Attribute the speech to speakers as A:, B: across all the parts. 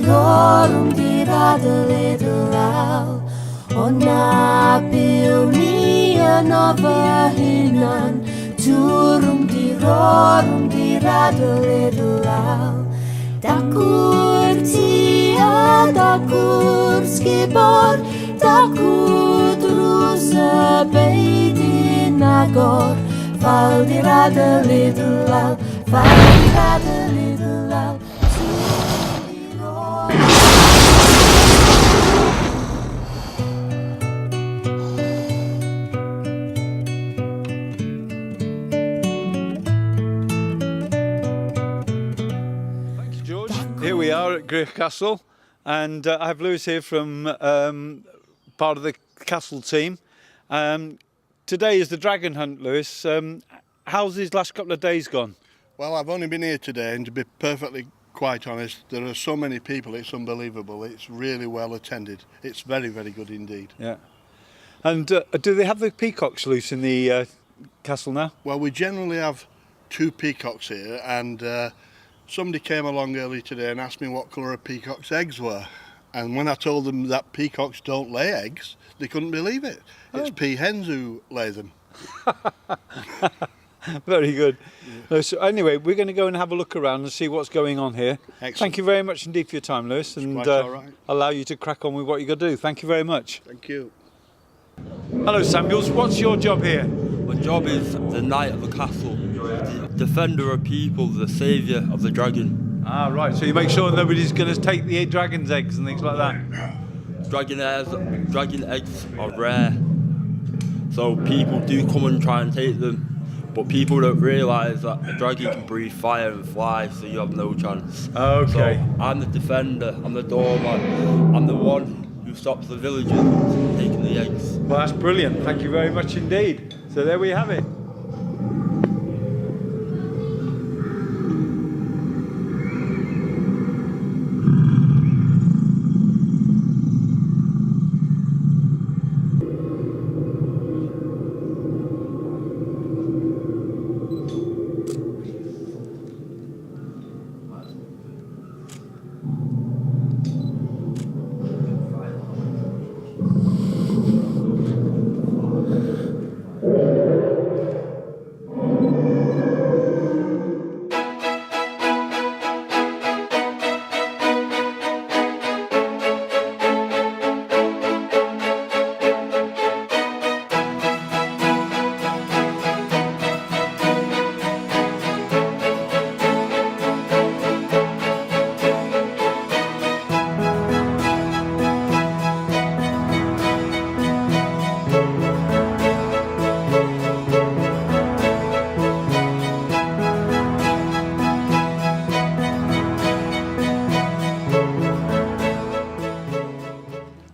A: rorum diradaliddle Ona pilni anova hinan Turum diradaliddle Dakur tia, dakur skibor Dakur drusa beidin agor Fal diradaliddle
B: Here we are at Gwrych Castle, and I have Lewis here from part of the castle team. Today is the dragon hunt, Lewis. How's these last couple of days gone?
C: Well, I've only been here today, and to be perfectly quite honest, there are so many people, it's unbelievable. It's really well attended. It's very, very good indeed.
B: Yeah. And do they have the peacocks loose in the castle now?
C: Well, we generally have 2 peacocks here, and somebody came along early today and asked me what colour a peacock's eggs were. And when I told them that peacocks don't lay eggs, they couldn't believe it. It's peahens who lay them.
B: Very good. Yeah. So anyway, we're going to go and have a look around and see what's going on here.
C: Excellent.
B: Thank you very much indeed for your time, Lewis, and allow you to crack on with what you've got to do. Thank you very much.
C: Thank you.
B: Hello, Samuels. What's your job here?
D: My job is the knight of the castle, the defender of people, the saviour of the dragon.
B: Ah, right. So you make sure nobody's going to take the dragon's eggs and things like that?
D: Dragon eggs are rare, so people do come and try and take them. But people don't realise that a dragon can breathe fire and fly, so you have no chance.
B: Okay.
D: So I'm the defender, I'm the doorman, I'm the one who stops the villagers from taking the eggs.
B: Well, that's brilliant. Thank you very much indeed. So there we have it.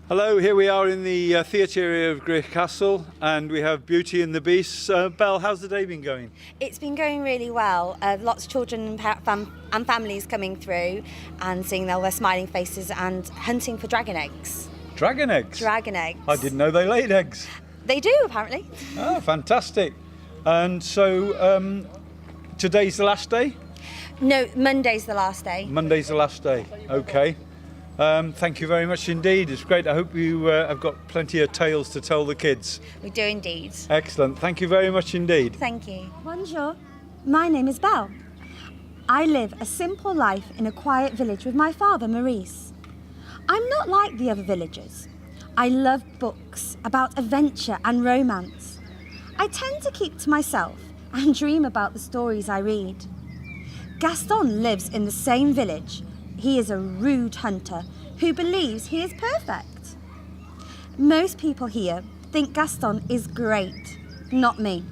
B: Hello, here we are in the theatre area of Gwrych Castle, and we have Beauty and the Beast. Belle, how's the day been going?
E: It's been going really well. Lots of children and families coming through and seeing their smiling faces and hunting for dragon eggs.
B: Dragon eggs?
E: Dragon eggs.
B: I didn't know they laid eggs.
E: They do, apparently.
B: Oh, fantastic. And so today's the last day?
E: No, Monday's the last day.
B: Monday's the last day, okay. Thank you very much indeed. It's great. I hope you have got plenty of tales to tell the kids.
E: We do indeed.
B: Excellent. Thank you very much indeed.
E: Thank you.
F: Bonjour. My name is Belle. I live a simple life in a quiet village with my father, Maurice. I'm not like the other villagers. I love books about adventure and romance. I tend to keep to myself and dream about the stories I read. Gaston lives in the same village. He is a rude hunter who believes he is perfect. Most people here think Gaston is great, not me.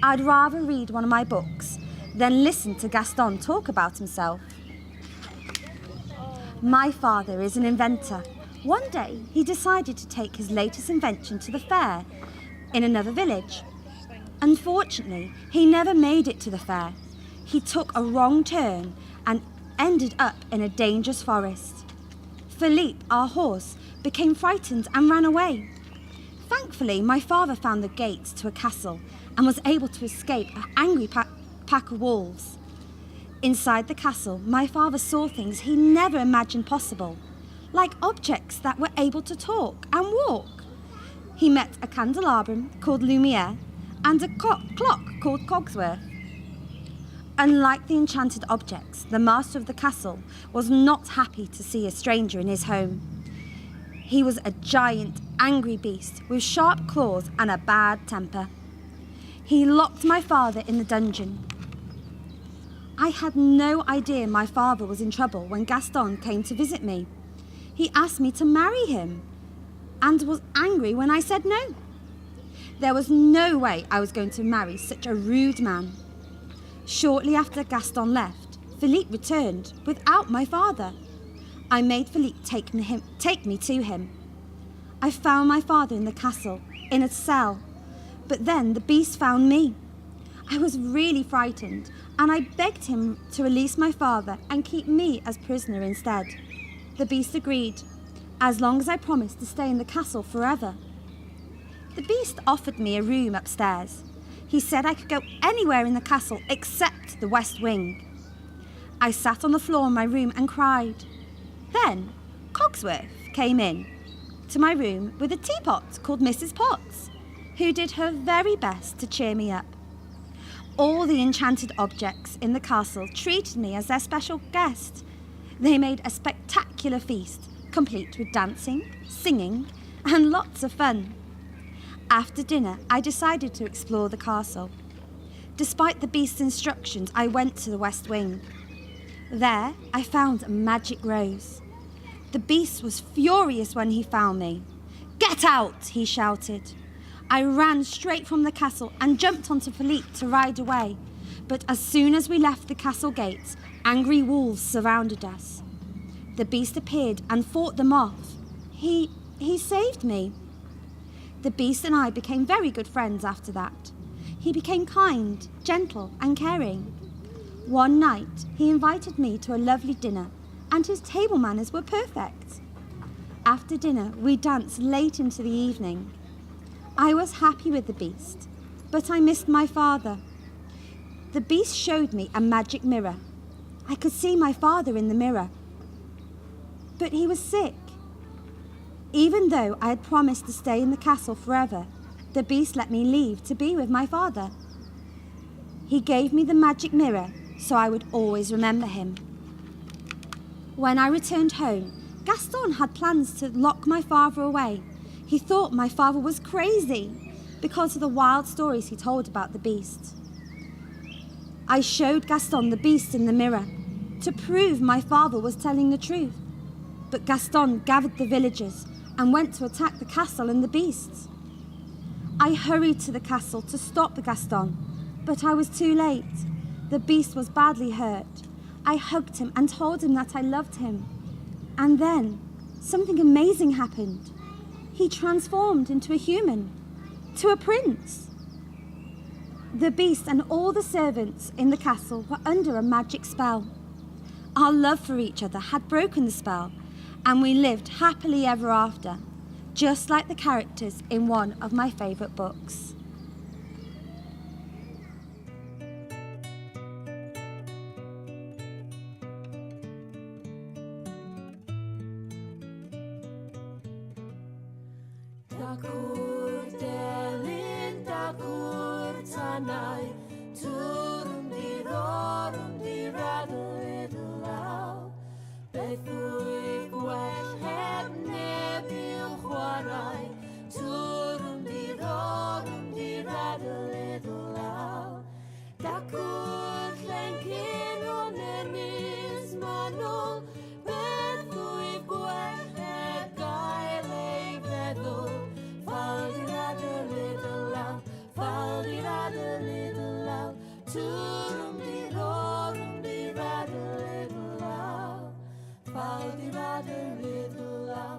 F: I'd rather read one of my books than listen to Gaston talk about himself. My father is an inventor. One day he decided to take his latest invention to the fair in another village. Unfortunately, he never made it to the fair. He took a wrong turn and ended up in a dangerous forest. Philippe, our horse, became frightened and ran away. Thankfully, my father found the gates to a castle and was able to escape an angry pack of wolves. Inside the castle, my father saw things he never imagined possible, like objects that were able to talk and walk. He met a candelabrum called Lumiere and a clock called Cogsworth. Unlike the enchanted objects, the master of the castle was not happy to see a stranger in his home. He was a giant, angry beast with sharp claws and a bad temper. He locked my father in the dungeon. I had no idea my father was in trouble when Gaston came to visit me. He asked me to marry him and was angry when I said no. There was no way I was going to marry such a rude man. Shortly after Gaston left, Philippe returned without my father. I made Philippe take me to him. I found my father in the castle, in a cell, but then the beast found me. I was really frightened, and I begged him to release my father and keep me as prisoner instead. The beast agreed, as long as I promised to stay in the castle forever. The beast offered me a room upstairs. He said I could go anywhere in the castle except the west wing. I sat on the floor in my room and cried. Then Cogsworth came in to my room with a teapot called Mrs. Potts, who did her very best to cheer me up. All the enchanted objects in the castle treated me as their special guest. They made a spectacular feast, complete with dancing, singing, and lots of fun. After dinner, I decided to explore the castle. Despite the beast's instructions, I went to the west wing. There, I found a magic rose. The beast was furious when he found me. "Get out!" he shouted. I ran straight from the castle and jumped onto Philippe to ride away. But as soon as we left the castle gates, angry wolves surrounded us. The beast appeared and fought them off. He saved me. The beast and I became very good friends after that. He became kind, gentle, and caring. One night, he invited me to a lovely dinner, and his table manners were perfect. After dinner, we danced late into the evening. I was happy with the beast, but I missed my father. The beast showed me a magic mirror. I could see my father in the mirror, but he was sick. Even though I had promised to stay in the castle forever, the beast let me leave to be with my father. He gave me the magic mirror so I would always remember him. When I returned home, Gaston had plans to lock my father away. He thought my father was crazy because of the wild stories he told about the beast. I showed Gaston the beast in the mirror to prove my father was telling the truth. But Gaston gathered the villagers and went to attack the castle and the beasts. I hurried to the castle to stop Gaston, but I was too late. The beast was badly hurt. I hugged him and told him that I loved him. And then something amazing happened. He transformed into a human, to a prince. The beast and all the servants in the castle were under a magic spell. Our love for each other had broken the spell, and we lived happily ever after, just like the characters in one of my favourite books.
A: Dakur delyn, dakur tanau, turum di radl idl law. Beth wyf gwell heb neb i'w chwarae, turum di radl idl law. Dakur llenkin o'n ynys manwl, beth wyf gwell heb gael ei feddwl. Fal di radl idl law, turum di radl idl law. Fal di radl idl law.